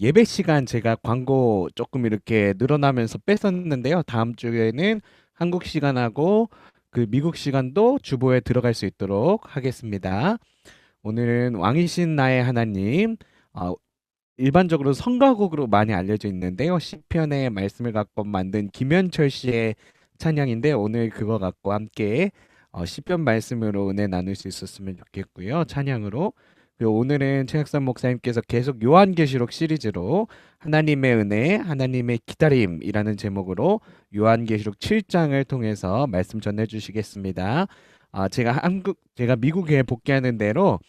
예배 시간 제가 광고 조금 이렇게 늘어나면서 뺐었는데요. 다음 주에는 한국 시간하고 그 미국 시간도 주보에 들어갈 수 있도록 하겠습니다. 오늘은 왕이신 나의 하나님, 어, 일반적으로 성가곡으로 많이 알려져 있는데요. 시편의 말씀을 갖고 만든 김현철 씨의 찬양인데 오늘 그거 갖고 함께 시편 말씀으로 은혜 나눌 수 있었으면 좋겠고요. 찬양으로. 그리고 오늘은 최학선 목사님께서 계속 요한계시록 시리즈로 하나님의 은혜, 하나님의 기다림이라는 제목으로 요한계시록 7장을 통해서 말씀 전해 주시겠습니다. 제가 미국에 복귀하는 대로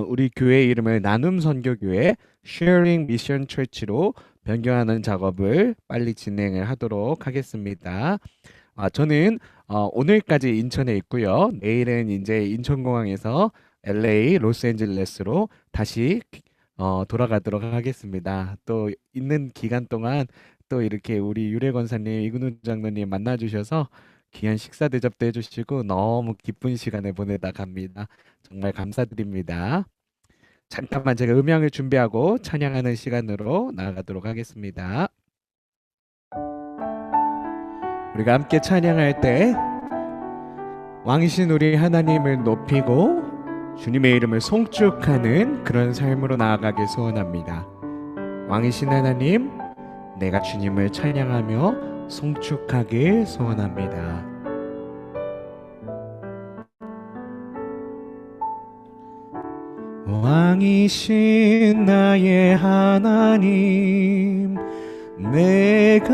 우리 교회 이름을 나눔 선교교회 Sharing Mission Church로 변경하는 작업을 빨리 진행을 하도록 하겠습니다. 저는 오늘까지 인천에 있고요. 내일은 이제 인천공항에서 LA, 로스앤젤레스로 다시 돌아가도록 하겠습니다. 또 있는 기간 동안 또 이렇게 우리 유래 권사님, 이근우 장로님 만나주셔서 귀한 식사 대접도 해주시고 너무 기쁜 시간을 보내다 갑니다. 정말 감사드립니다. 잠깐만 제가 음향을 준비하고 찬양하는 시간으로 나아가도록 하겠습니다. 우리가 함께 찬양할 때 왕이신 우리 하나님을 높이고 주님의 이름을 송축하는 그런 삶으로 나아가길 소원합니다. 왕이신 하나님, 내가 주님을 찬양하며 송축하길 소원합니다. 왕이신 나의 하나님, 내가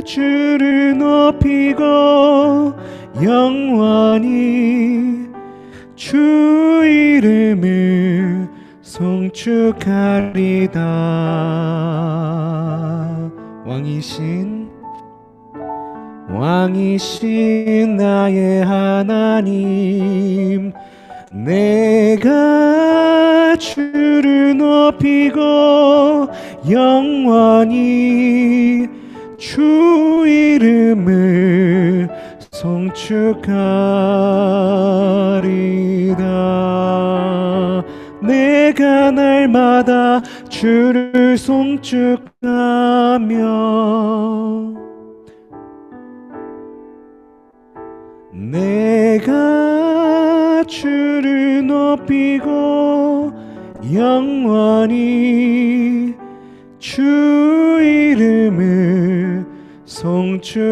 주를 높이고 영원히 주 이름을 송축하리다. 왕이신 나의 하나님, 내가 주를 높이고 영원히 주 이름을 송축하리다. 내가 날마다 주를 송축하며 내가 주를 높이고 영원히 주 이름을 송축하리다.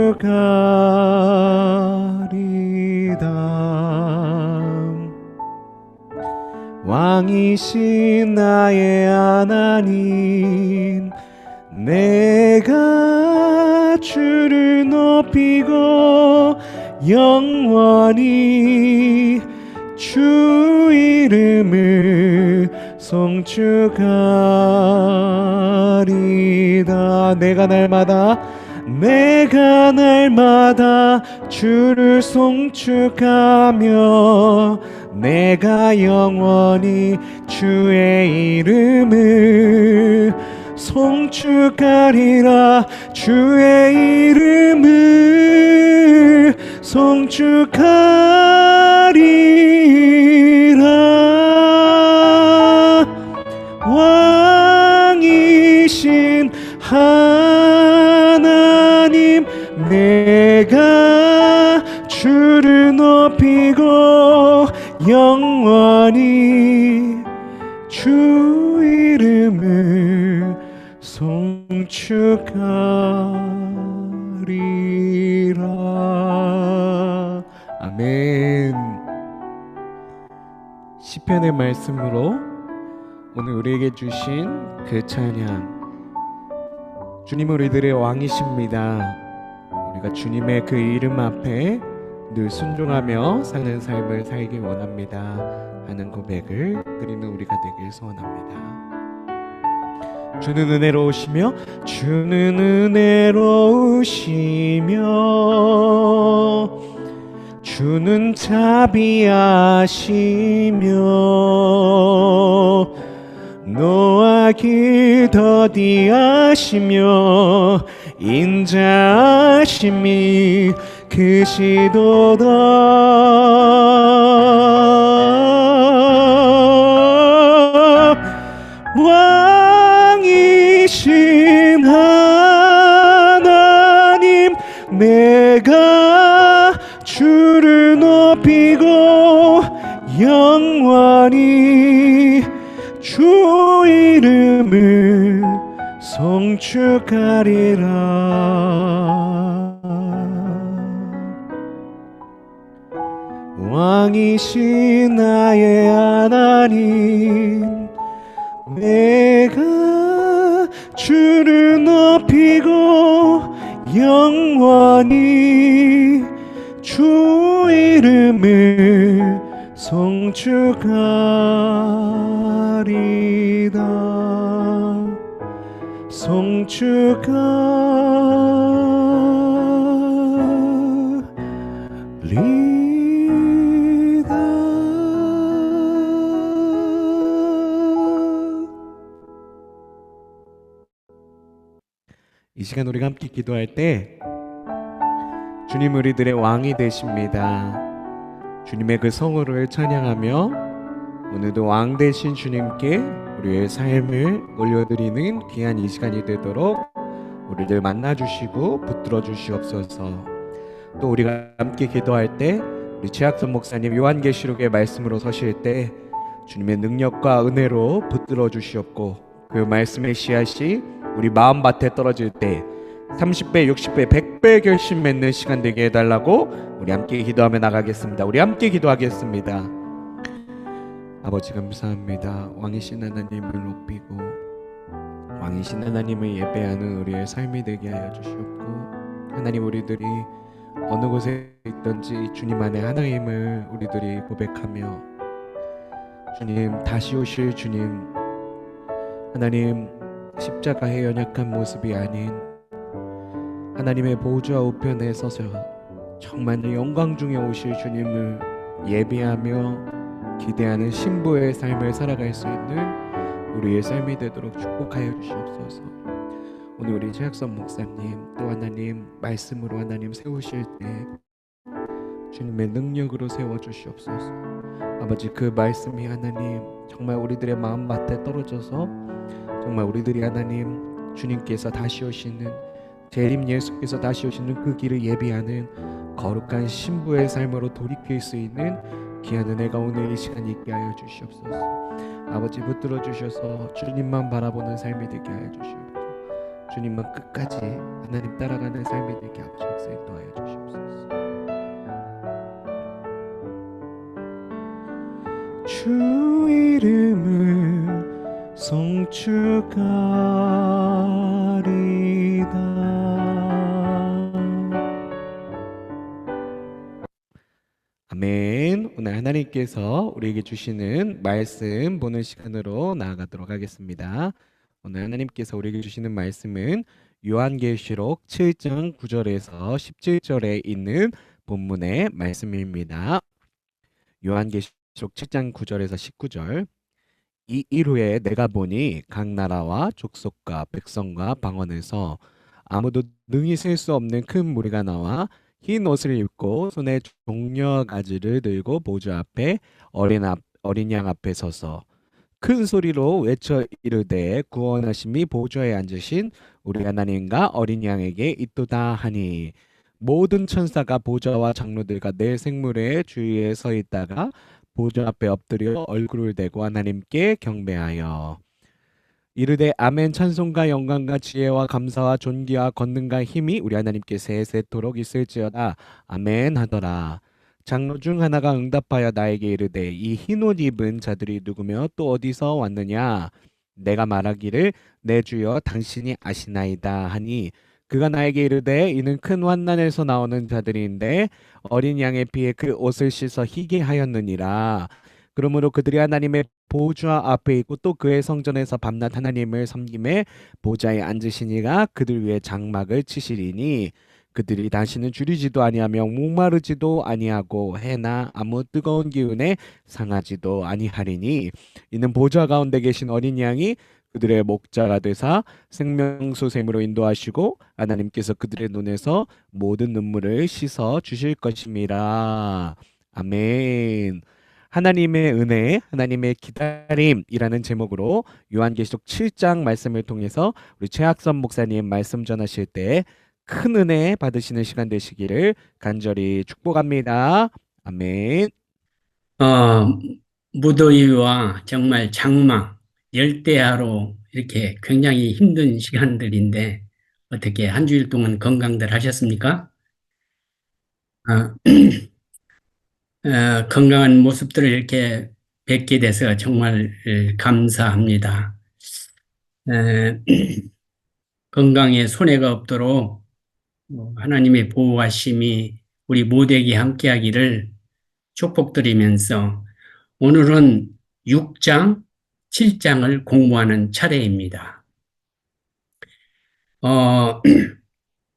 왕이신 나의 하나님, 내가 주를 높이고 영원히 주 이름을 송축하리다. 내가 날마다 주를 송축하며 내가 영원히 주의 이름을 송축하리라. 주의 이름을 송축하리라. 왕이신 하나님, 내가 주를 높이고 영원히 주 이름을 송축하리라. 아멘. 시편의 말씀으로 오늘 우리에게 주신 그 찬양, 주님 우리들의 왕이십니다. 우리가 주님의 그 이름 앞에 늘 순종하며 사는 삶을 살기 원합니다 하는 고백을 드리는 우리가 되길 소원합니다. 주는 은혜로우시며 주는 자비하시며 노하기 더디하시며 인자하심이 크시도다. 왕이신 왕이신 하나님, 내가 주를 높이고 영원히 주 이름을 송축하리라. 왕이신 나의 하나님, 내가 주를 높이고 영원히 주 이름을 송축하리다. 송축하리다. 이 시간 우리가 함께 기도할 때 주님 우리들의 왕이 되십니다. 주님의 그 성호를 찬양하며 오늘도 왕 되신 주님께 우리의 삶을 올려드리는 귀한 이 시간이 되도록 우리를 만나주시고 붙들어 주시옵소서. 또 우리가 함께 기도할 때 우리 최학선 목사님 요한계시록의 말씀으로 서실 때 주님의 능력과 은혜로 붙들어 주시옵고, 그 말씀의 씨앗이 우리 마음밭에 떨어질 때 30배, 60배, 100배 결심 맺는 시간 되게 해달라고 우리 함께 기도하며 나가겠습니다. 우리 함께 기도하겠습니다. 아버지 감사합니다. 왕이신 하나님을 높이고 왕이신 하나님을 예배하는 우리의 삶이 되게 하여 주시옵고, 하나님 우리들이 어느 곳에 있든지 주님 안에 하나님을 우리들이 고백하며 주님 다시 오실 주님, 하나님 십자가의 연약한 모습이 아닌 하나님의 보좌 우편에 서서 정말 영광 중에 오실 주님을 예비하며 기대하는 신부의 삶을 살아갈 수 있는 우리의 삶이 되도록 축복하여 주시옵소서. 오늘 우리 최학선 목사님 또 하나님 말씀으로 하나님 세우실 때 주님의 능력으로 세워주시옵소서. 아버지 그 말씀이 하나님 정말 우리들의 마음밭에 떨어져서 정말 우리들이 하나님 주님께서 다시 오시는 재림 예수께서 다시 오시는 그 길을 예비하는 거룩한 신부의 삶으로 돌이킬 수 있는 귀한 은혜가 오늘 이 시간 있게 하여 주시옵소서. 아버지 붙들어 주셔서 주님만 바라보는 삶이 되게 하여 주시옵소서. 주님만 끝까지 하나님 따라가는 삶이 되게 아버지 역사 인도하여 주시옵소서. 주 이름을 송축하리다. 아멘. 오늘 하나님께서 우리에게 주시는 말씀 보는 시간으로 나아가도록 하겠습니다. 오늘 하나님께서 우리에게 주시는 말씀은 요한계시록 7장 9절에서 17절에 있는 본문의 말씀입니다. 요한계시록 7장 9절에서 19절. 이 이후에 내가 보니 각 나라와 족속과 백성과 방언에서 아무도 능히 셀 수 없는 큰 무리가 나와 흰 옷을 입고 손에 종려 가지를 들고 보좌 앞에 어린 양 앞에 서서 큰 소리로 외쳐 이르되 구원하심이 보좌에 앉으신 우리 하나님과 어린 양에게 있도다 하니, 모든 천사가 보좌와 장로들과 내 생물의 주위에 서 있다가 보좌 앞에 엎드려 얼굴을 대고 하나님께 경배하여 이르되 아멘. 찬송과 영광과 지혜와 감사와 존귀와 권능과 힘이 우리 하나님께 세세토록 있을지어다. 아멘 하더라. 장로 중 하나가 응답하여 나에게 이르되 이 흰옷 입은 자들이 누구며 또 어디서 왔느냐? 내가 말하기를 내 주여 당신이 아시나이다 하니, 그가 나에게 이르되 이는 큰 환난에서 나오는 자들인데 어린 양의 피에 그 옷을 씻어 희게 하였느니라. 그러므로 그들이 하나님의 보좌 앞에 있고 또 그의 성전에서 밤낮 하나님을 섬김에 보좌에 앉으신 이가 그들 위에 장막을 치시리니, 그들이 다시는 줄이지도 아니하며 목마르지도 아니하고 해나 아무 뜨거운 기운에 상하지도 아니하리니, 이는 보좌 가운데 계신 어린 양이 그들의 목자가 되사 생명수 샘으로 인도하시고 하나님께서 그들의 눈에서 모든 눈물을 씻어 주실 것임이라. 아멘. 하나님의 은혜, 하나님의 기다림이라는 제목으로 요한계시록 7장 말씀을 통해서 우리 최학선 목사님 말씀 전하실 때 큰 은혜 받으시는 시간 되시기를 간절히 축복합니다. 아멘. 어, 무더위와 정말 장마, 열대야로 이렇게 굉장히 힘든 시간들인데 어떻게 한 주일 동안 건강들 하셨습니까? 어, 건강한 모습들을 이렇게 뵙게 돼서 정말 감사합니다. 에, 건강에 손해가 없도록 하나님의 보호하심이 우리 모두에게 함께하기를 축복드리면서 오늘은 6장, 7장을 공부하는 차례입니다.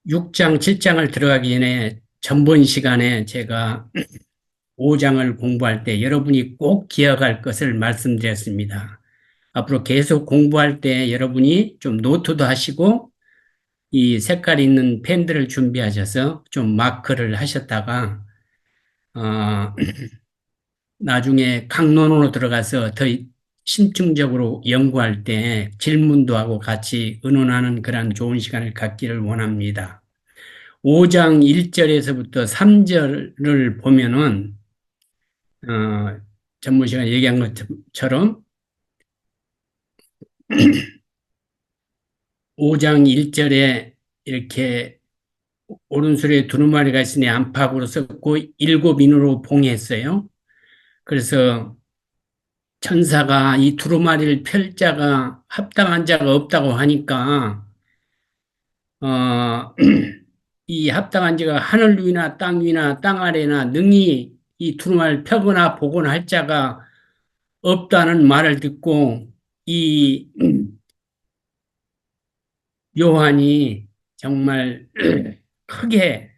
6장, 7장을 들어가기 전에 전번 시간에 제가 5장을 공부할 때 여러분이 꼭 기억할 것을 말씀드렸습니다. 앞으로 계속 공부할 때 여러분이 좀 노트도 하시고 이 색깔 있는 펜들을 준비하셔서 좀 마크를 하셨다가 어, 나중에 강론으로 들어가서 더 심층적으로 연구할 때 질문도 하고 같이 의논하는 그런 좋은 시간을 갖기를 원합니다. 5장 1절에서부터 3절을 보면은 전무 시간에 얘기한 것처럼 5장 1절에 이렇게 오른손에 두루마리가 있으니 안팎으로 썼고 일곱 인으로 봉했어요. 그래서 천사가 이 두루마리를 펼 자가 합당한 자가 없다고 하니까 어, 이 합당한 자가 하늘 위나 땅 위나 땅 아래나 능히 이 두루마리를 펴거나 보거나 할 자가 없다는 말을 듣고 이 요한이 정말 크게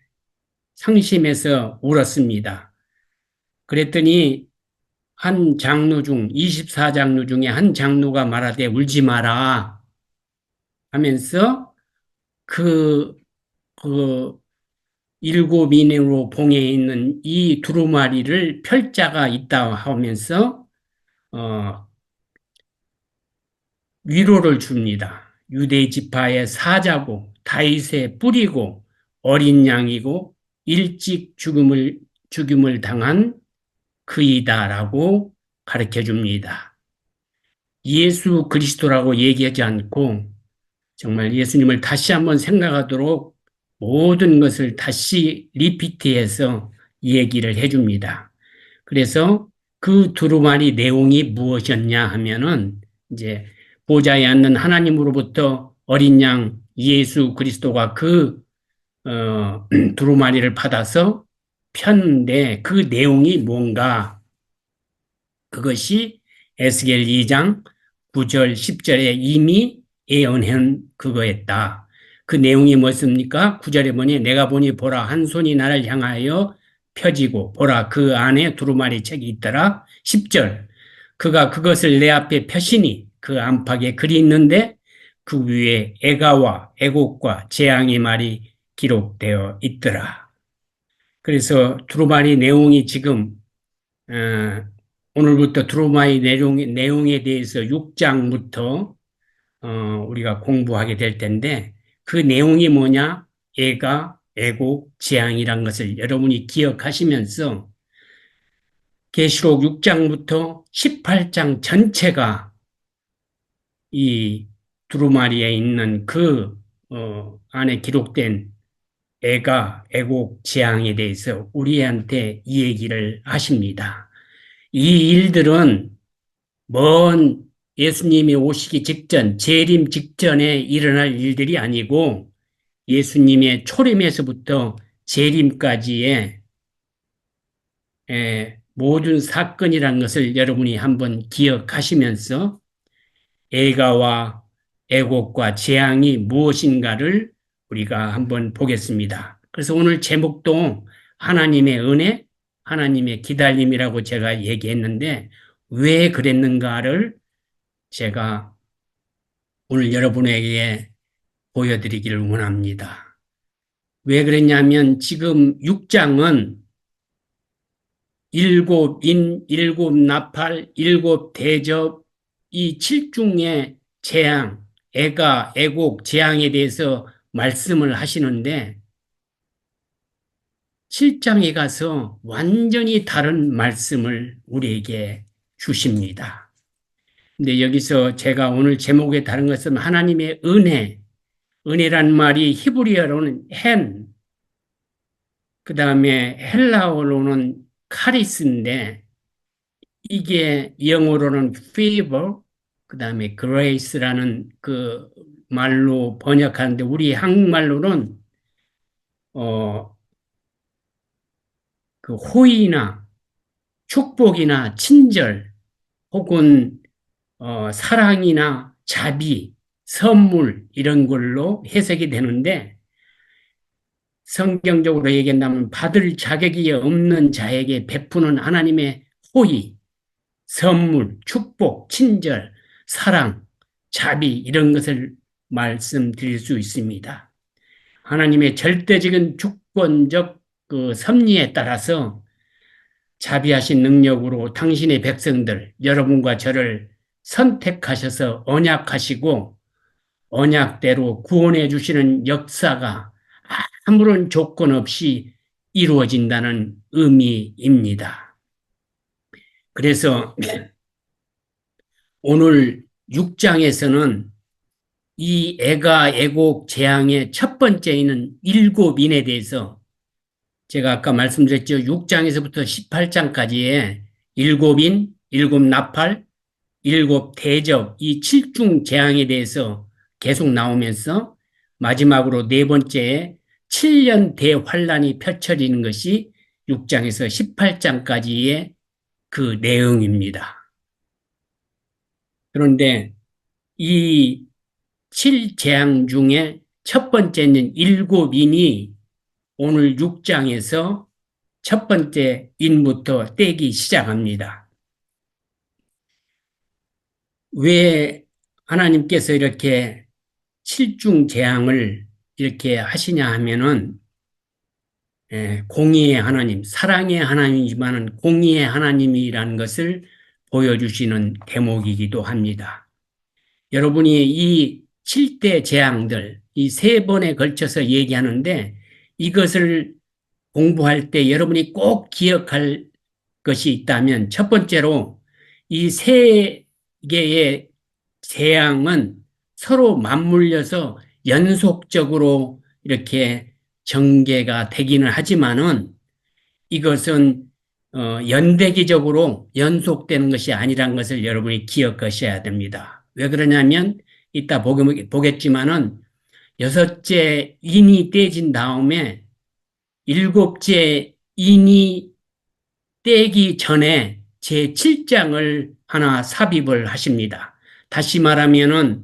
상심해서 울었습니다. 그랬더니 한 장로 중 24장로 중에 한 장로가 말하되 울지 마라 하면서 그, 그 일곱 인으로 봉해 있는 이 두루마리를 펼 자가 있다 하면서 어, 위로를 줍니다. 유대 지파의 사자고 다윗의 뿌리고 어린 양이고 일찍 죽임을 당한 그이다라고 가르쳐 줍니다. 예수 그리스도라고 얘기하지 않고 정말 예수님을 다시 한번 생각하도록 모든 것을 다시 리피트해서 얘기를 해줍니다. 그래서 그 두루마리 내용이 무엇이었냐 하면은 이제 보좌에 앉는 하나님으로부터 어린 양 예수 그리스도가 그 두루마리를 받아서 폈는데 그 내용이 뭔가 그것이 에스겔 2장 9절 10절에 이미 예언한 그거였다. 그 내용이 뭐습니까? 9절에 보니 내가 보니 보라 한 손이 나를 향하여 펴지고 보라 그 안에 두루마리 책이 있더라. 10절 그가 그것을 내 앞에 펴시니 그 안팎에 글이 있는데 그 위에 애가와 애곡과 재앙의 말이 기록되어 있더라. 그래서 두루마리 내용이 지금 어, 오늘부터 두루마리 내용에 대해서 6장부터 우리가 공부하게 될 텐데 그 내용이 뭐냐? 애가, 애곡, 재앙이란 것을 여러분이 기억하시면서 계시록 6장부터 18장 전체가 이 두루마리에 있는 그 안에 기록된 애가, 애곡, 재앙에 대해서 우리한테 이 얘기를 하십니다. 이 일들은 먼 예수님이 오시기 직전, 재림 직전에 일어날 일들이 아니고 예수님의 초림에서부터 재림까지의 모든 사건이라는 것을 여러분이 한번 기억하시면서 애가와 애곡과 재앙이 무엇인가를 우리가 한번 보겠습니다. 그래서 오늘 제목도 하나님의 은혜, 하나님의 기다림이라고 제가 얘기했는데 왜 그랬는가를 제가 오늘 여러분에게 보여드리기를 원합니다. 왜 그랬냐면 지금 6장은 일곱 인, 일곱 나팔, 일곱 대접, 이 칠중의 재앙, 애가, 애곡, 재앙에 대해서 말씀을 하시는데, 7장에 가서 완전히 다른 말씀을 우리에게 주십니다. 근데 여기서 제가 오늘 제목에 다른 것은 하나님의 은혜, 은혜란 말이 히브리어로는 헨, 그 다음에 헬라어로는 카리스인데, 이게 영어로는 favor, 그 다음에 grace라는 그 말로 번역하는데, 우리 한국말로는, 어, 그 호의나 축복이나 친절, 혹은, 사랑이나 자비, 선물, 이런 걸로 해석이 되는데, 성경적으로 얘기한다면 받을 자격이 없는 자에게 베푸는 하나님의 호의, 선물, 축복, 친절, 사랑, 자비 이런 것을 말씀드릴 수 있습니다. 하나님의 절대적인 주권적 그 섭리에 따라서 자비하신 능력으로 당신의 백성들, 여러분과 저를 선택하셔서 언약하시고 언약대로 구원해 주시는 역사가 아무런 조건 없이 이루어진다는 의미입니다. 그래서 오늘 6장에서는 이 애가 애곡 재앙의 첫 번째인 일곱 인에 대해서 제가 아까 말씀드렸죠. 6장에서부터 18장까지의 일곱 인, 일곱 나팔, 일곱 대접, 이 칠중 재앙에 대해서 계속 나오면서 마지막으로 네 번째에 7년 대환란이 펼쳐지는 것이 6장에서 18장까지의 그 내용입니다. 그런데 이 7재앙 중에 첫 번째는 일곱 인이 오늘 6장에서 첫 번째 인부터 떼기 시작합니다. 왜 하나님께서 이렇게 7중 재앙을 이렇게 하시냐 하면은 공의의 하나님, 사랑의 하나님이지만 공의의 하나님이라는 것을 보여주시는 대목이기도 합니다. 여러분이 이 7대 재앙들, 이 세 번에 걸쳐서 얘기하는데 이것을 공부할 때 여러분이 꼭 기억할 것이 있다면 첫 번째로 이 세 개의 재앙은 서로 맞물려서 연속적으로 이렇게 전개가 되기는 하지만은 이것은 연대기적으로 연속되는 것이 아니라는 것을 여러분이 기억하셔야 됩니다. 왜 그러냐면 이따 보겠지만은 여섯째 인이 떼진 다음에 일곱째 인이 떼기 전에 제 7장을 하나 삽입을 하십니다. 다시 말하면은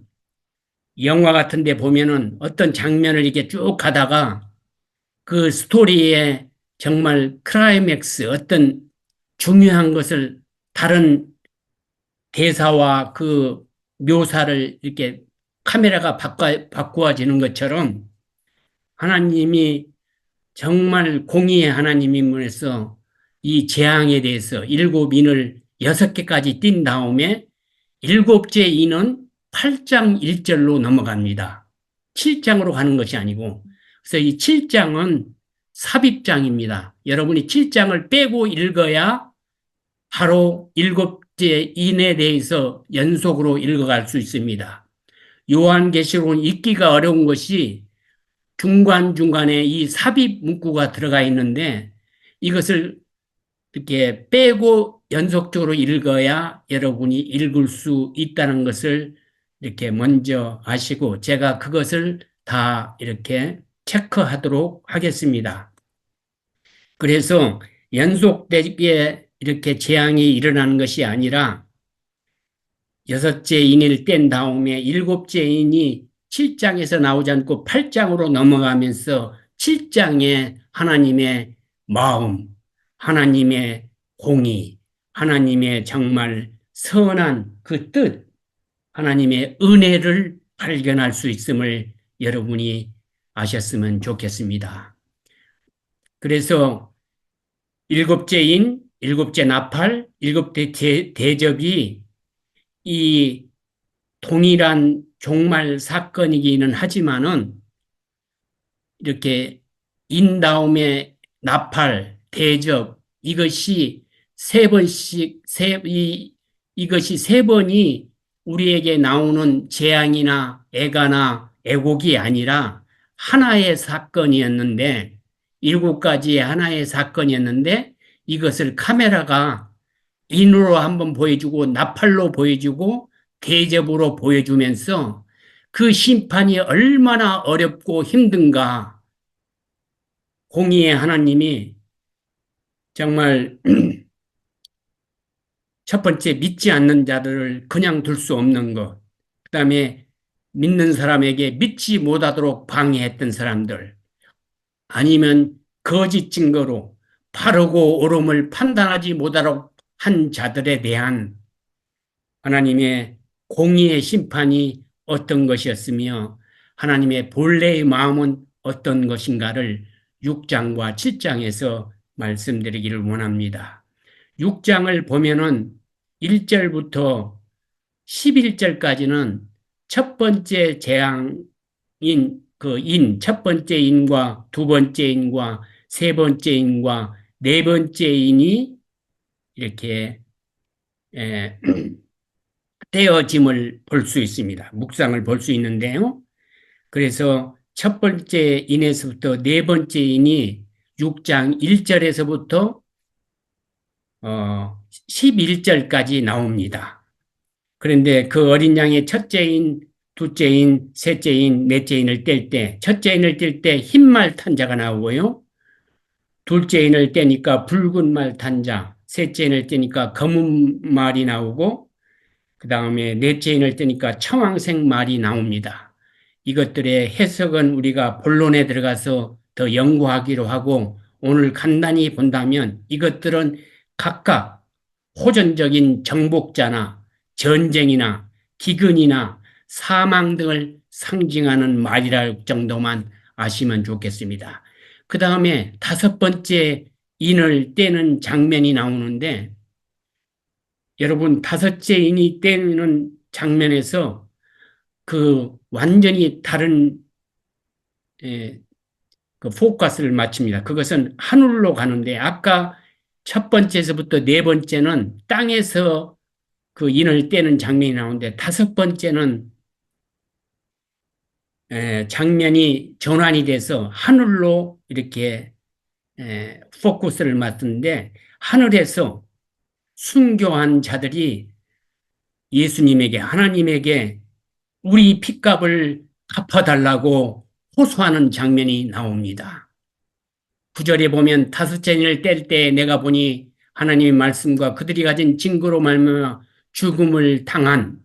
영화 같은 데 보면은 어떤 장면을 이렇게 쭉 가다가 그 스토리에 정말 클라이맥스 어떤 중요한 것을 다른 대사와 그 묘사를 이렇게 카메라가 바꾸어지는 것처럼 하나님이 정말 공의의 하나님임으로써 이 재앙에 대해서 일곱 인을 6개까지 띈 다음에 일곱째 인은 8장 1절로 넘어갑니다. 7장으로 가는 것이 아니고 그래서 이 7장은 삽입장입니다. 여러분이 7장을 빼고 읽어야 바로 일곱째 인에 대해서 연속으로 읽어갈 수 있습니다. 요한계시록은 읽기가 어려운 것이 중간중간에 이 삽입 문구가 들어가 있는데 이것을 이렇게 빼고 연속적으로 읽어야 여러분이 읽을 수 있다는 것을 이렇게 먼저 아시고 제가 그것을 다 이렇게 체크하도록 하겠습니다. 그래서 연속되게 이렇게 재앙이 일어나는 것이 아니라 여섯째 인을 뗀 다음에 일곱째 인이 7장에서 나오지 않고 8장으로 넘어가면서 7장에 하나님의 마음, 하나님의 공의, 하나님의 정말 선한 그 뜻, 하나님의 은혜를 발견할 수 있음을 여러분이 아셨으면 좋겠습니다. 그래서 일곱째인 일곱째 나팔, 일곱째 대접이 이 동일한 종말 사건이기는 하지만은 이렇게 인 다음에 나팔, 대접 이것이 세 번씩 이것이 세 번이 우리에게 나오는 재앙이나 애가나 애곡이 아니라 하나의 사건이었는데 일곱 가지의 하나의 사건이었는데 이것을 카메라가 인으로 한번 보여주고 나팔로 보여주고 대접으로 보여주면서 그 심판이 얼마나 어렵고 힘든가 공의의 하나님이 정말 첫 번째 믿지 않는 자들을 그냥 둘 수 없는 것. 그다음에 믿는 사람에게 믿지 못하도록 방해했던 사람들. 아니면 거짓 증거로 바르고 옳음을 판단하지 못하도록 한 자들에 대한 하나님의 공의의 심판이 어떤 것이었으며 하나님의 본래의 마음은 어떤 것인가를 6장과 7장에서 말씀드리기를 원합니다. 6장을 보면은 1절부터 11절까지는 첫 번째 재앙인 첫 번째 인과 두 번째 인과 세 번째 인과 네 번째 인이 이렇게 떼어짐을 볼 수 있습니다. 묵상을 볼 수 있는데요. 그래서 첫 번째 인에서부터 네 번째 인이 6장 1절에서부터 11절까지 나옵니다. 그런데 그 어린 양의 첫째 인, 둘째 인, 셋째 인, 넷째 인을 뗄 때, 첫째 인을 뗄 때 흰말 탄 자가 나오고요. 둘째 인을 떼니까 붉은 말 탄 자, 셋째 인을 떼니까 검은 말이 나오고, 그 다음에 넷째 인을 떼니까 청황색 말이 나옵니다. 이것들의 해석은 우리가 본론에 들어가서 더 연구하기로 하고 오늘 간단히 본다면 이것들은 각각 호전적인 정복자나 전쟁이나 기근이나 사망 등을 상징하는 말이랄 정도만 아시면 좋겠습니다. 그 다음에 다섯 번째 인을 떼는 장면이 나오는데 여러분 다섯째 인이 떼는 장면에서 그 완전히 다른 그 포커스를 맞춥니다. 그것은 하늘로 가는데 아까 첫 번째에서부터 네 번째는 땅에서 그 인을 떼는 장면이 나오는데 다섯 번째는 장면이 전환이 돼서 하늘로 이렇게 포커스를 맞추는데 하늘에서 순교한 자들이 예수님에게 하나님에게 우리 핏값을 갚아달라고 호소하는 장면이 나옵니다. 9절에 보면 다섯째 인을 뗄 때 내가 보니 하나님의 말씀과 그들이 가진 증거로 말미암아 죽음을 당한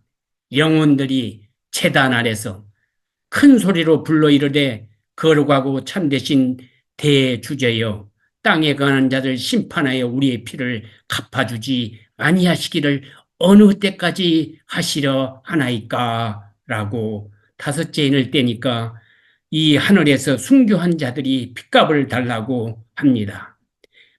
영혼들이 제단 아래서 큰 소리로 불러 이르되 거룩하고 참되신 대주제여 땅에 거하는 자들 심판하여 우리의 피를 갚아주지 아니하시기를 어느 때까지 하시려 하나이까 라고 다섯째 인을 떼니까 이 하늘에서 순교한 자들이 핏값을 달라고 합니다.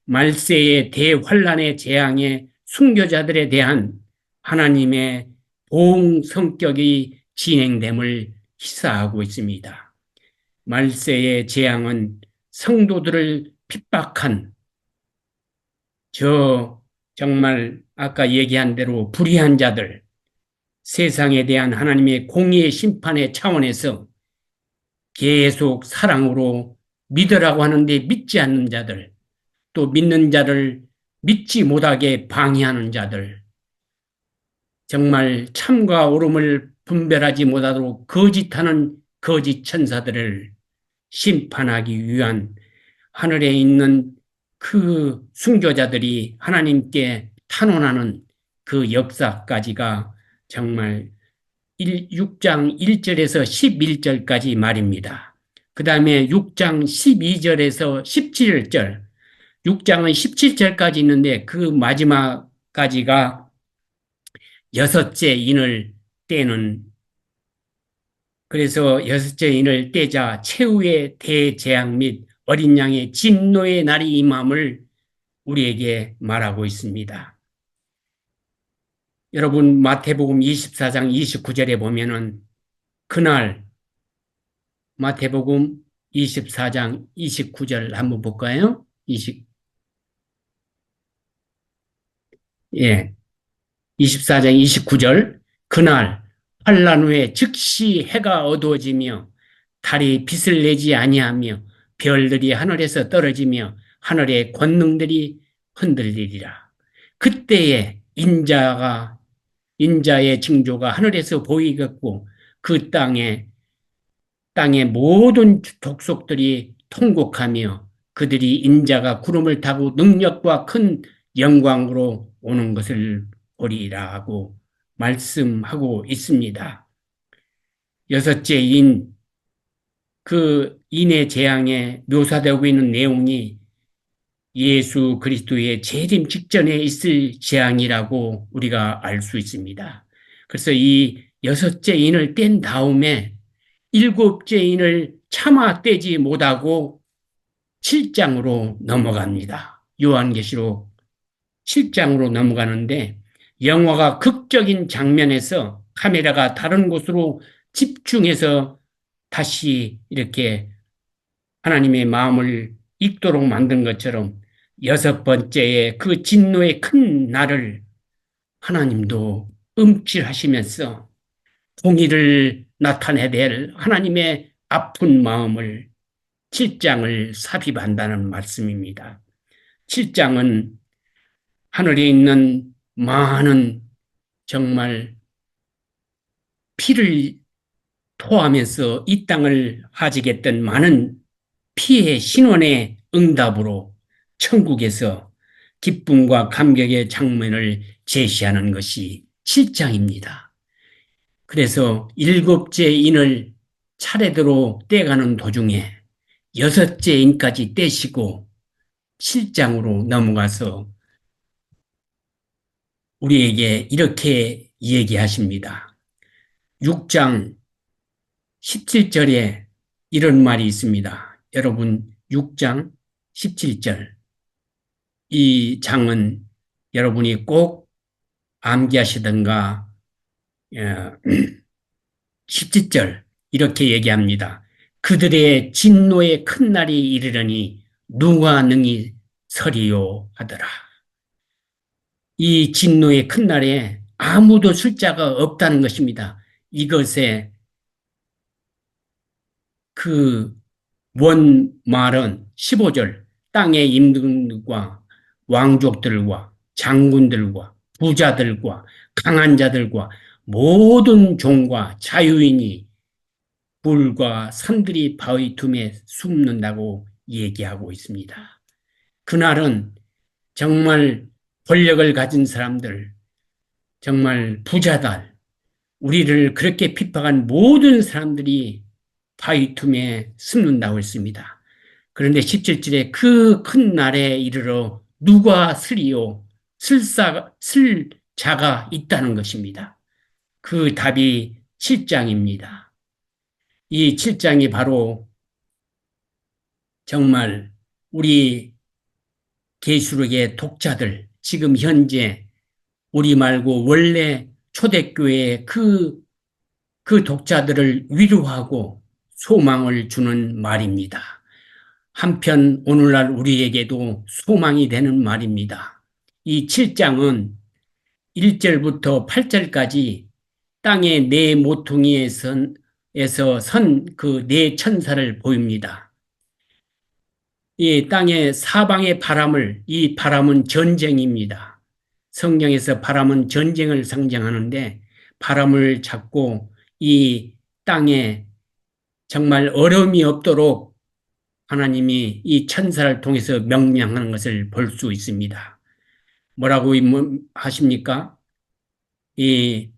말세의 대환란의 재앙의 순교자들에 대한 하나님의 보응 성격이 진행됨을 시사하고 있습니다. 말세의 재앙은 성도들을 핍박한 정말 아까 얘기한 대로 불의한 자들, 세상에 대한 하나님의 공의의 심판의 차원에서 계속 사랑으로 믿으라고 하는데 믿지 않는 자들, 또 믿는 자를 믿지 못하게 방해하는 자들, 정말 참과 옳음을 분별하지 못하도록 거짓하는 거짓 천사들을 심판하기 위한 하늘에 있는 그 순교자들이 하나님께 탄원하는 그 역사까지가 정말 6장 1절에서 11절까지 말입니다. 그 다음에 6장 12절에서 17절, 6장은 17절까지 있는데 그 마지막까지가 여섯째 인을 떼는, 그래서 여섯째 인을 떼자 최후의 대재앙 및 어린 양의 진노의 날이 임함을 우리에게 말하고 있습니다. 여러분 마태복음 24장 29절에 보면은 그날 마태복음 24장 29절 한번 볼까요? 24장 29절 그날 환란 후에 즉시 해가 어두워지며 달이 빛을 내지 아니하며 별들이 하늘에서 떨어지며 하늘의 권능들이 흔들리리라. 그때에 인자의 징조가 하늘에서 보이겠고 그 땅의 모든 족속들이 통곡하며 그들이 인자가 구름을 타고 능력과 큰 영광으로 오는 것을 보리라고 말씀하고 있습니다. 여섯째 그 인의 재앙에 묘사되고 있는 내용이 예수 그리스도의 재림 직전에 있을 재앙이라고 우리가 알 수 있습니다. 그래서 이 여섯째 인을 뗀 다음에 일곱째 인을 차마 떼지 못하고 7장으로 넘어갑니다. 요한계시록 7장으로 넘어가는데 영화가 극적인 장면에서 카메라가 다른 곳으로 집중해서 다시 이렇게 하나님의 마음을 읽도록 만든 것처럼 여섯 번째의 그 진노의 큰 날을 하나님도 음칠하시면서 공의를 나타내야 될 하나님의 아픈 마음을 7장을 삽입한다는 말씀입니다. 7장은 하늘에 있는 많은 정말 피를 토하면서 이 땅을 하직했던 많은 피해 신원의 응답으로 천국에서 기쁨과 감격의 장면을 제시하는 것이 7장입니다. 그래서 일곱째 인을 차례대로 떼가는 도중에 여섯째 인까지 떼시고 7장으로 넘어가서 우리에게 이렇게 얘기하십니다. 6장 17절에 이런 말이 있습니다. 여러분 6장 17절 이 장은 여러분이 꼭 암기하시던가 17절 이렇게 얘기합니다. 그들의 진노의 큰 날이 이르려니 누가 능히 서리요 하더라. 이 진노의 큰 날에 아무도 숫자가 없다는 것입니다. 이것의 그 원말은 15절 땅의 임금들과 왕족들과 장군들과 부자들과 강한 자들과 모든 종과 자유인이 불과 산들이 바위 틈에 숨는다고 얘기하고 있습니다. 그날은 정말 권력을 가진 사람들, 정말 부자들, 우리를 그렇게 핍박한 모든 사람들이 바위 틈에 숨는다고 했습니다. 그런데 17절에 그 큰 날에 이르러 누가 쓸 자가 있다는 것입니다. 그 답이 7장입니다. 이 7장이 바로 정말 우리 계시록의 독자들, 지금 현재 우리 말고 원래 초대교회의 그 독자들을 위로하고 소망을 주는 말입니다. 한편 오늘날 우리에게도 소망이 되는 말입니다. 이 7장은 1절부터 8절까지 땅의 네 모퉁이에서 선 그 네 천사를 보입니다. 이 땅의 사방의 바람을, 이 바람은 전쟁입니다. 성경에서 바람은 전쟁을 상징하는데 바람을 잡고 이 땅에 정말 어려움이 없도록 하나님이 이 천사를 통해서 명령하는 것을 볼 수 있습니다. 뭐라고 하십니까? 이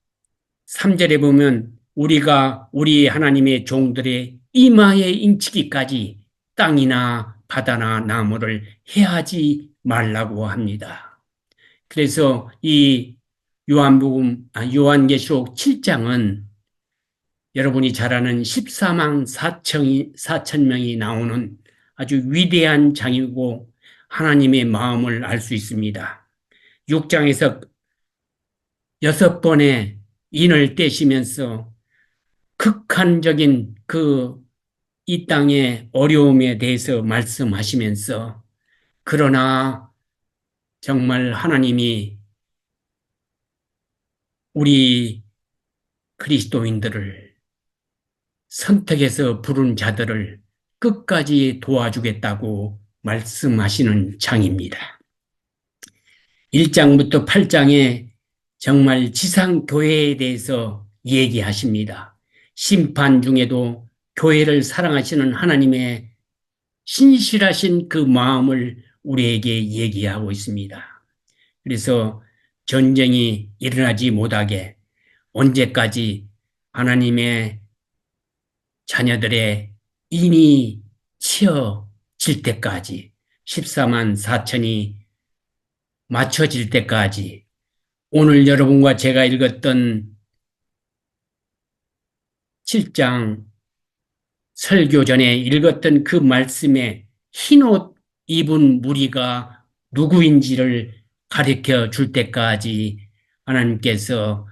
3절에 보면 우리가 우리 하나님의 종들의 이마에 인치기까지 땅이나 바다나 나무를 해하지 말라고 합니다. 그래서 이 요한계시록 7장은 여러분이 잘 아는 14만 4천 명이 나오는 아주 위대한 장이고 하나님의 마음을 알 수 있습니다. 6장에서 6번의 인을 떼시면서 극한적인 이 땅의 어려움에 대해서 말씀하시면서 그러나 정말 하나님이 우리 그리스도인들을 선택해서 부른 자들을 끝까지 도와주겠다고 말씀하시는 장입니다. 1장부터 8장에 정말 지상교회에 대해서 얘기하십니다. 심판 중에도 교회를 사랑하시는 하나님의 신실하신 그 마음을 우리에게 얘기하고 있습니다. 그래서 전쟁이 일어나지 못하게 언제까지 하나님의 자녀들의 인이 치어질 때까지 14만 4천이 맞춰질 때까지 오늘 여러분과 제가 읽었던 7장 설교 전에 읽었던 그 말씀에 흰옷 입은 무리가 누구인지를 가르쳐 줄 때까지 하나님께서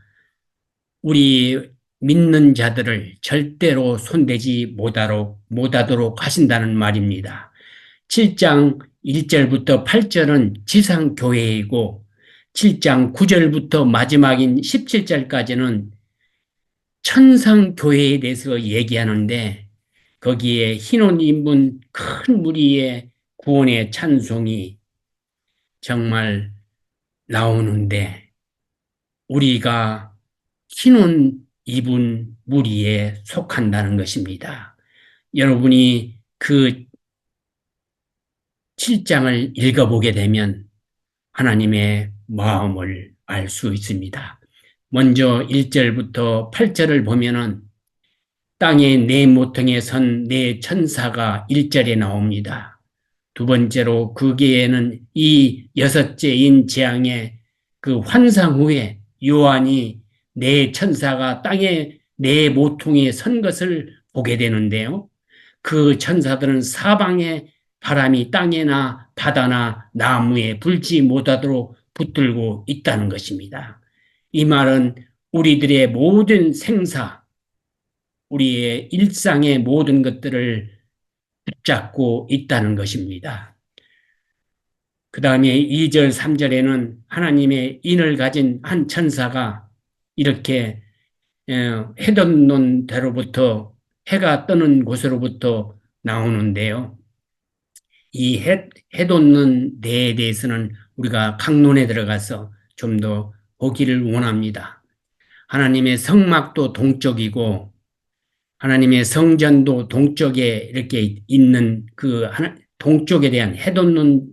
우리 믿는 자들을 절대로 손대지 못하도록 하신다는 말입니다. 7장 1절부터 8절은 지상교회이고 7장 9절부터 마지막인 17절까지는 천상교회에 대해서 얘기하는데 거기에 흰옷 입은 큰 무리의 구원의 찬송이 정말 나오는데 우리가 흰옷 입은 무리에 속한다는 것입니다. 여러분이 그 7장을 읽어보게 되면 하나님의 마음을 알 수 있습니다. 먼저 1절부터 8절을 보면은 땅의 네 모퉁이에 선 네 천사가 1절에 나옵니다. 두 번째로 거기에는 이 여섯째인 재앙의 그 환상 후에 요한이 네 천사가 땅의 네 모퉁이에 선 것을 보게 되는데요. 그 천사들은 사방에 바람이 땅에나 바다나 나무에 불지 못하도록 붙들고 있다는 것입니다. 이 말은 우리들의 모든 생사, 우리의 일상의 모든 것들을 붙잡고 있다는 것입니다. 그 다음에 2절, 3절에는 하나님의 인을 가진 한 천사가 이렇게 해돋는 데로부터 해가 뜨는 곳으로부터 나오는데요. 이 해돋는 데에 대해서는 우리가 강론에 들어가서 좀 더 보기를 원합니다. 하나님의 성막도 동쪽이고 하나님의 성전도 동쪽에 이렇게 있는 그 동쪽에 대한 해돋는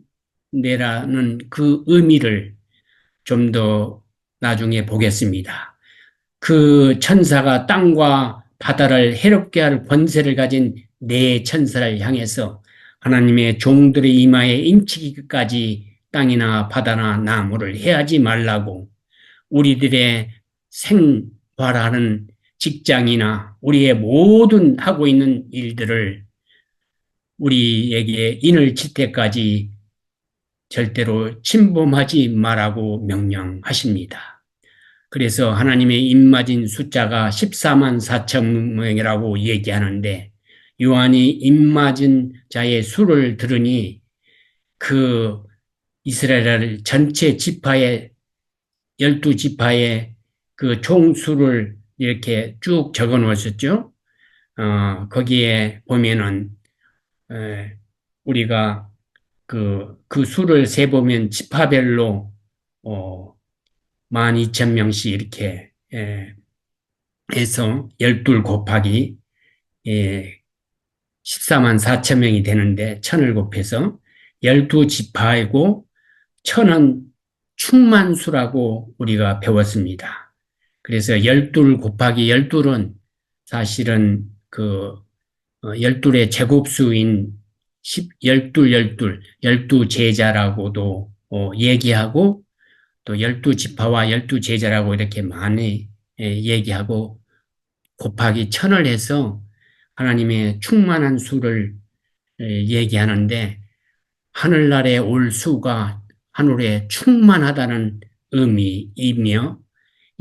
데라는 그 의미를 좀 더 나중에 보겠습니다. 그 천사가 땅과 바다를 해롭게 할 권세를 가진 네 천사를 향해서 하나님의 종들의 이마에 인치기까지 땅이나 바다나 나무를 해하지 말라고 우리들의 생활하는 직장이나 우리의 모든 하고 있는 일들을 우리에게 인을 칠 때까지 절대로 침범하지 말라고 명령하십니다. 그래서 하나님의 입맞은 숫자가 14만 4천 명이라고 얘기하는데 요한이 입맞은 자의 수를 들으니 그 이스라엘 전체 지파의 12지파의 그 총수를 이렇게 쭉 적어 놓으셨죠. 거기에 보면은 우리가 그 수를 세보면 지파별로 12,000명씩 이렇게 해서 12 곱하기 14만 4천 명이 되는데 1000을 곱해서 12지파이고 1000은 충만수라고 우리가 배웠습니다. 그래서 12 곱하기 12은 사실은 그 12의 제곱수인 12 제자라고도 얘기하고 또 12지파와 12제자라고 이렇게 많이 얘기하고 곱하기 1000을 해서 하나님의 충만한 수를 얘기하는데 하늘날에 올 수가 하늘에 충만하다는 의미이며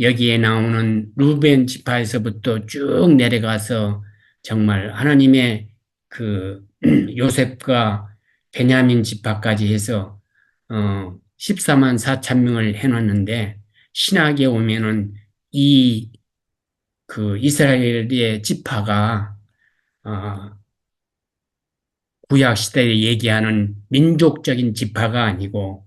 여기에 나오는 루벤 지파에서부터 쭉 내려가서 정말 하나님의 그 요셉과 베냐민 지파까지 해서 14만 4천 명을 해놨는데 신학에 오면은 이 그 이스라엘의 지파가 어, 구약 시대에 얘기하는 민족적인 지파가 아니고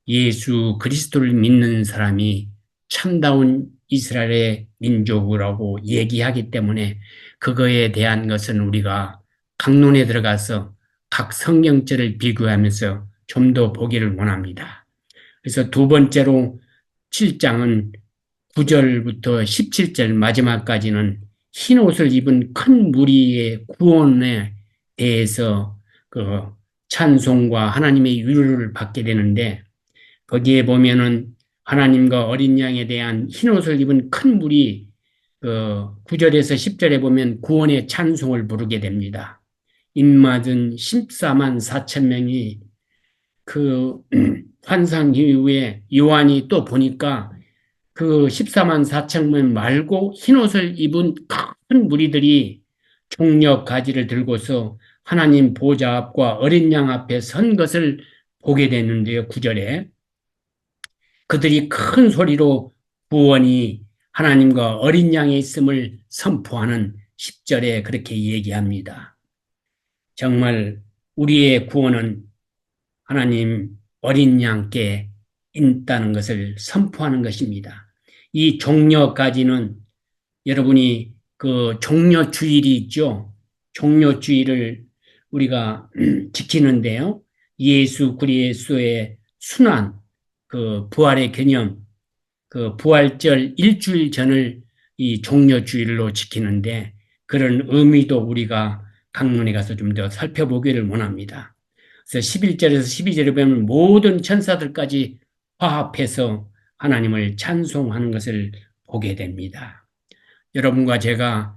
예수 그리스도를 믿는 사람이 참다운 이스라엘의 민족이라고 얘기하기 때문에 그거에 대한 것은 우리가 강론에 들어가서 각 성경절을 비교하면서 좀 더 보기를 원합니다. 그래서 두 번째로 7장은 9절부터 17절 마지막까지는 흰 옷을 입은 큰 무리의 구원에 대해서 그 찬송과 하나님의 위로를 받게 되는데 거기에 보면은 하나님과 어린 양에 대한 흰 옷을 입은 큰 무리 그 9절에서 10절에 보면 구원의 찬송을 부르게 됩니다. 입맞은 14만 4천 명이 그 환상 이후에 요한이 또 보니까 그 14만 4천 명 말고 흰 옷을 입은 큰 무리들이 종려 가지를 들고서 하나님 보좌 앞과 어린 양 앞에 선 것을 보게 되는데요. 9절에 그들이 큰 소리로 구원이 하나님과 어린 양에 있음을 선포하는 10절에 그렇게 얘기합니다. 정말 우리의 구원은 하나님 어린 양께 있다는 것을 선포하는 것입니다. 이 종려까지는 여러분이 그 종려주일이 있죠. 종려주일을 우리가 지키는데요. 예수 그리스도의 순환, 그 부활의 개념, 그 부활절 일주일 전을 이 종려주일로 지키는데 그런 의미도 우리가 강론에 가서 좀 더 살펴보기를 원합니다. 그래서 11절에서 12절에 보면 모든 천사들까지 화합해서 하나님을 찬송하는 것을 보게 됩니다. 여러분과 제가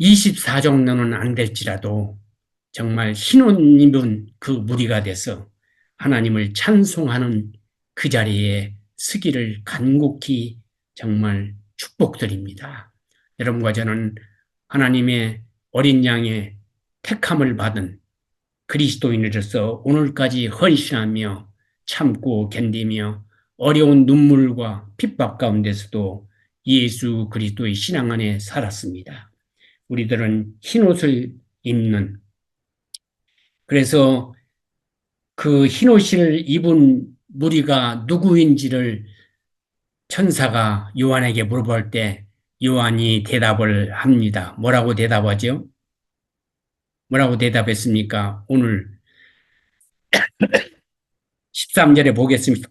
24정도는 안 될지라도 정말 흰옷 입은 그 무리가 돼서 하나님을 찬송하는 그 자리에 서기를 간곡히 정말 축복드립니다. 여러분과 저는 하나님의 어린 양의 택함을 받은 그리스도인으로서 오늘까지 헌신하며 참고 견디며 어려운 눈물과 핍박 가운데서도 예수 그리스도의 신앙 안에 살았습니다. 우리들은 흰옷을 입는 그래서 그 흰옷을 입은 무리가 누구인지를 천사가 요한에게 물어볼 때 요한이 대답을 합니다. 뭐라고 대답하죠? 뭐라고 대답했습니까? 오늘 13절에 보겠습니다.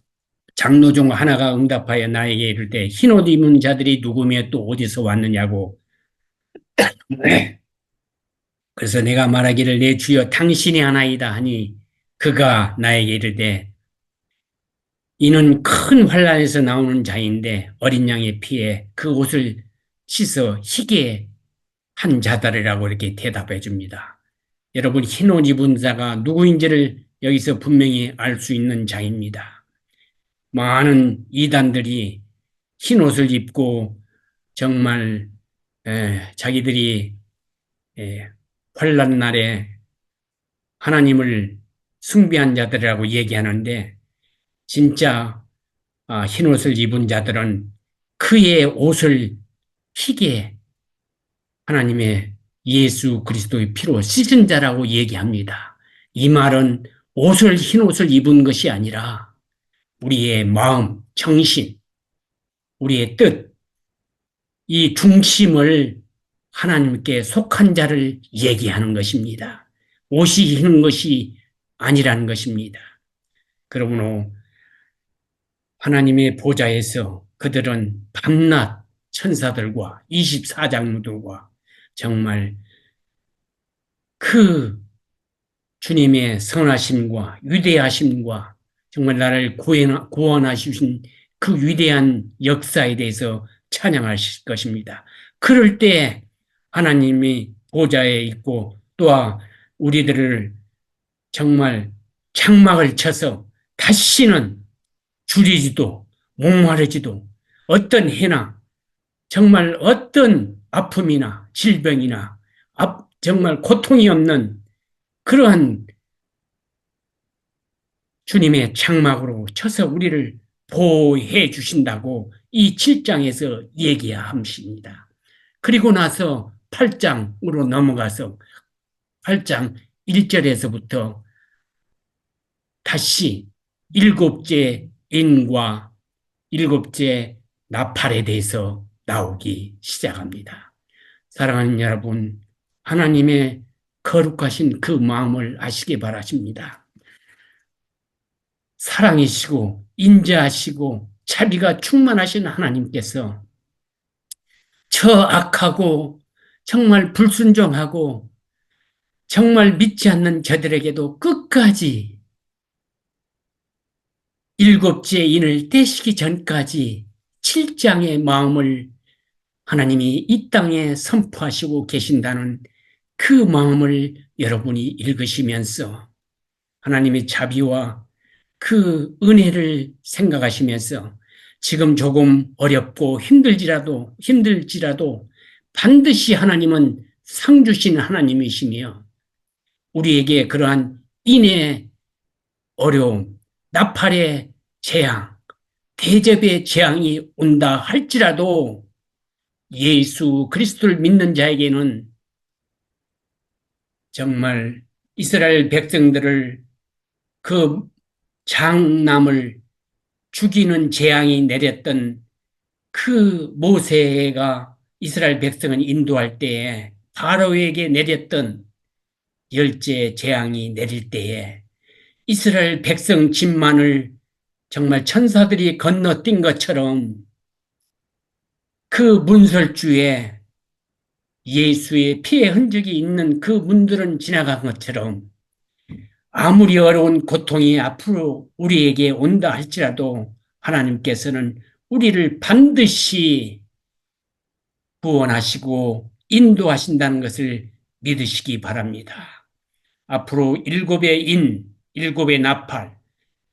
장로 중 하나가 응답하여 나에게 이를 때 흰옷 입은 자들이 누구며 또 어디서 왔느냐고. 그래서 내가 말하기를 내 주여 당신이 하나이다 하니 그가 나에게 이르되 이는 큰 환란에서 나오는 자인데 어린 양의 피에 그 옷을 씻어 희게 한 자들이라고 이렇게 대답해 줍니다. 여러분 흰옷 입은 자가 누구인지를 여기서 분명히 알 수 있는 자입니다. 많은 이단들이 흰옷을 입고 정말 자기들이 환란 날에 하나님을 숭배한 자들이라고 얘기하는데 진짜 흰옷을 입은 자들은 그의 옷을 희게 하나님의 예수 그리스도의 피로 씻은 자라고 얘기합니다. 이 말은 옷을 흰옷을 입은 것이 아니라 우리의 마음, 정신, 우리의 뜻, 이 중심을 하나님께 속한 자를 얘기하는 것입니다. 옷이 흰 것이 아니라는 것입니다. 그러므로 하나님의 보좌에서 그들은 밤낮 천사들과 24장로들과 정말 그 주님의 선하심과 위대하심과 정말 나를 구원하신 그 위대한 역사에 대해서 찬양하실 것입니다. 그럴 때 하나님이 보좌에 있고 또한 우리들을 정말 장막을 쳐서 다시는 줄이지도 목마르지도 어떤 해나 정말 어떤 아픔이나 질병이나 정말 고통이 없는 그러한 주님의 장막으로 쳐서 우리를 보호해 주신다고 이 7장에서 얘기합니다. 그리고 나서 8장으로 넘어가서 8장 1절에서부터 다시 일곱째 인과 일곱째 나팔에 대해서 나오기 시작합니다. 사랑하는 여러분, 하나님의 거룩하신 그 마음을 아시기 바라십니다. 사랑이시고 인자하시고 자비가 충만하신 하나님께서 저 악하고 정말 불순종하고 정말 믿지 않는 저들에게도 끝까지 일곱째 인을 떼시기 전까지 7장의 마음을 하나님이 이 땅에 선포하시고 계신다는 그 마음을 여러분이 읽으시면서 하나님의 자비와 그 은혜를 생각하시면서 지금 조금 어렵고 힘들지라도 반드시 하나님은 상 주시는 하나님이시며 우리에게 그러한 인의 어려움, 나팔의 재앙, 대접의 재앙이 온다 할지라도 예수 그리스도를 믿는 자에게는 정말 이스라엘 백성들을 그 장남을 죽이는 재앙이 내렸던 그 모세가 이스라엘 백성을 인도할 때에 바로에게 내렸던 열째 재앙이 내릴 때에 이스라엘 백성 집만을 정말 천사들이 건너뛴 것처럼 그 문설주에 예수의 피의 흔적이 있는 그 문들은 지나간 것처럼 아무리 어려운 고통이 앞으로 우리에게 온다 할지라도 하나님께서는 우리를 반드시 구원하시고 인도하신다는 것을 믿으시기 바랍니다. 앞으로 일곱의 인, 일곱의 나팔,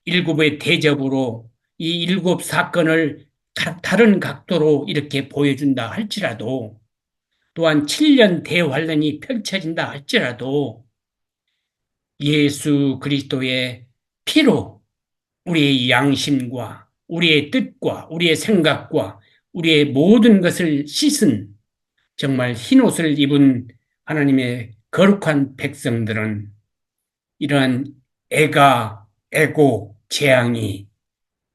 일곱의 대접으로 이 일곱 사건을 다른 각도로 이렇게 보여준다 할지라도 또한 7년 대환란이 펼쳐진다 할지라도 예수 그리스도의 피로 우리의 양심과 우리의 뜻과 우리의 생각과 우리의 모든 것을 씻은 정말 흰옷을 입은 하나님의 거룩한 백성들은 이러한 애고, 재앙이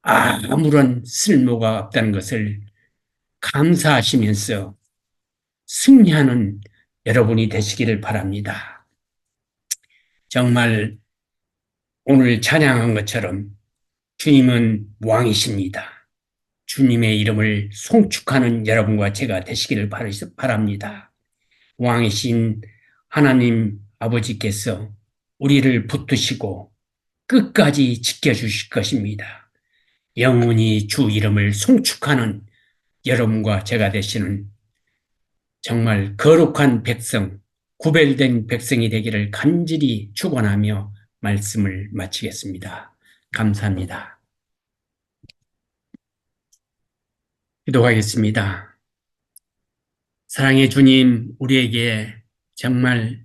아무런 쓸모가 없다는 것을 감사하시면서 승리하는 여러분이 되시기를 바랍니다. 정말 오늘 찬양한 것처럼 주님은 왕이십니다. 주님의 이름을 송축하는 여러분과 제가 되시기를 바랍니다. 왕이신 하나님 아버지께서 우리를 붙드시고 끝까지 지켜주실 것입니다. 영원히 주 이름을 송축하는 여러분과 제가 되시는 정말 거룩한 백성, 구별된 백성이 되기를 간절히 축원하며 말씀을 마치겠습니다. 감사합니다. 기도하겠습니다. 사랑의 주님, 우리에게 정말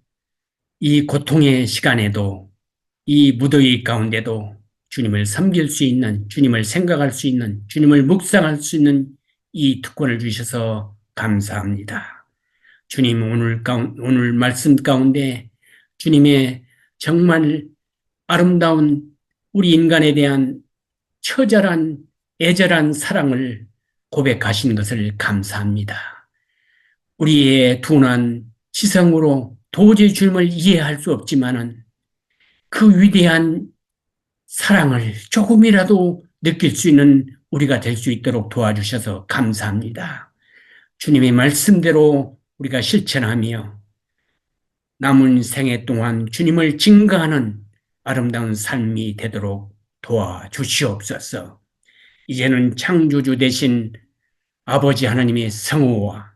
이 고통의 시간에도 이 무더위 가운데도 주님을 섬길 수 있는, 주님을 생각할 수 있는, 주님을 묵상할 수 있는 이 특권을 주셔서 감사합니다. 주님, 오늘 말씀 가운데 주님의 정말 아름다운 우리 인간에 대한 처절한 애절한 사랑을 고백하신 것을 감사합니다. 우리의 둔한 지성으로 도저히 주님을 이해할 수 없지만은 그 위대한 사랑을 조금이라도 느낄 수 있는 우리가 될 수 있도록 도와주셔서 감사합니다. 주님의 말씀대로 우리가 실천하며 남은 생애 동안 주님을 증거하는 아름다운 삶이 되도록 도와주시옵소서. 이제는 창조주 되신 아버지 하나님의 성호와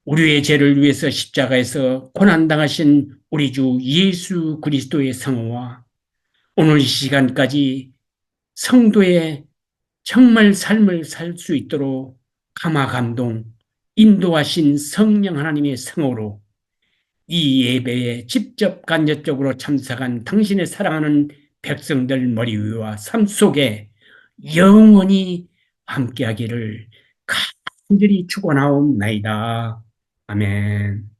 우리의 죄를 위해서 십자가에서 고난당하신 우리 주 예수 그리스도의 성호와 오늘 이 시간까지 성도의 정말 삶을 살 수 있도록 감화 감동, 인도하신 성령 하나님의 성호로 이 예배에 직접 간접적으로 참석한 당신의 사랑하는 백성들 머리 위와 삶 속에 영원히 함께하기를 간절히 축원하옵나이다. 아멘.